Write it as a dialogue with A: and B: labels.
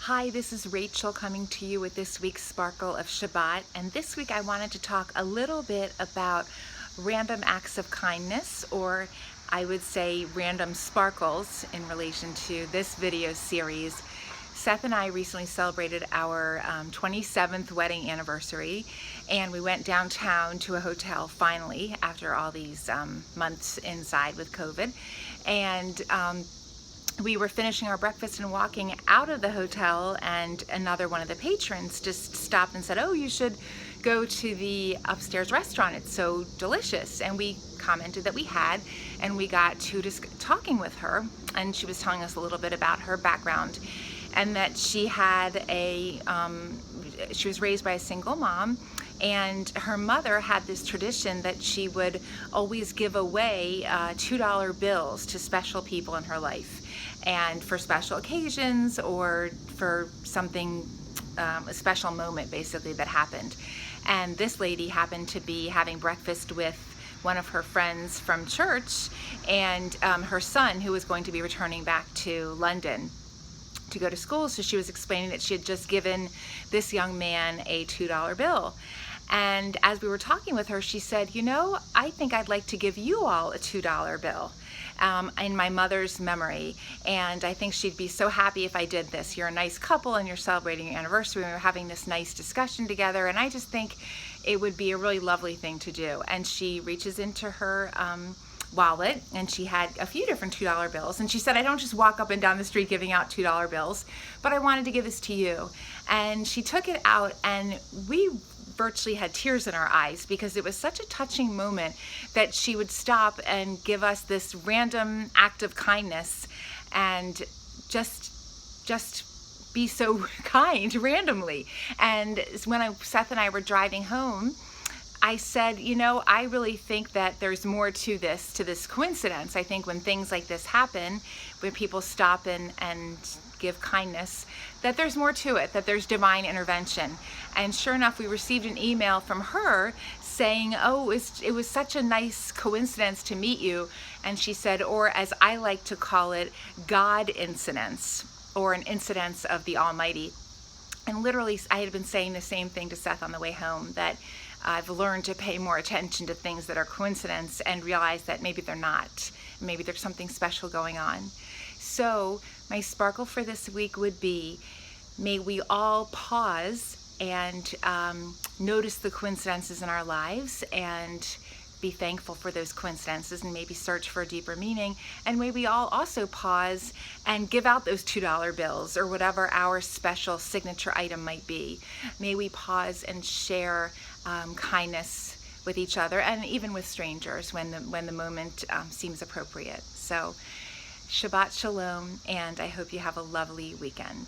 A: Hi, this is Rachel coming to you with this week's Sparkle of Shabbat, and this week I wanted to talk a little bit about random acts of kindness, or I would say random sparkles in relation to this video series. Seth and I recently celebrated our 27th wedding anniversary, and we went downtown to a hotel finally after all these months inside with COVID. And we were finishing our breakfast and walking out of the hotel, and another one of the patrons just stopped and said, "Oh, you should go to the upstairs restaurant, it's so delicious." And we commented that we had, and we got to talking with her, and she was telling us a little bit about her background, and that she had she was raised by a single mom, and her mother had this tradition that she would always give away $2 bills to special people in her life, and for special occasions or for something, a special moment basically that happened. And this lady happened to be having breakfast with one of her friends from church and her son, who was going to be returning back to London to go to school. So she was explaining that she had just given this young man a $2 bill. And as we were talking with her, she said, "You know, I think I'd like to give you all a $2 bill in my mother's memory. And I think she'd be so happy if I did this. You're a nice couple and you're celebrating your anniversary. And we're having this nice discussion together. And I just think it would be a really lovely thing to do." And she reaches into her wallet, and she had a few different $2 bills, and she said, "I don't just walk up and down the street giving out $2 bills, but I wanted to give this to you." And she took it out, and we virtually had tears in our eyes because it was such a touching moment that she would stop and give us this random act of kindness and just be so kind randomly. And when Seth and I were driving home, I said, "You know, I really think that there's more to this coincidence. I think when things like this happen, when people stop and give kindness, that there's more to it, that there's divine intervention." And sure enough, we received an email from her saying, "Oh, it was such a nice coincidence to meet you." And she said, or as I like to call it, God incidence, or an incidence of the Almighty. And literally, I had been saying the same thing to Seth on the way home, that I've learned to pay more attention to things that are coincidence and realize that maybe they're not. Maybe there's something special going on. So my sparkle for this week would be, may we all pause and notice the coincidences in our lives and be thankful for those coincidences and maybe search for a deeper meaning. And may we all also pause and give out those $2 bills or whatever our special signature item might be. May we pause and share kindness with each other and even with strangers when the moment seems appropriate. So Shabbat Shalom, and I hope you have a lovely weekend.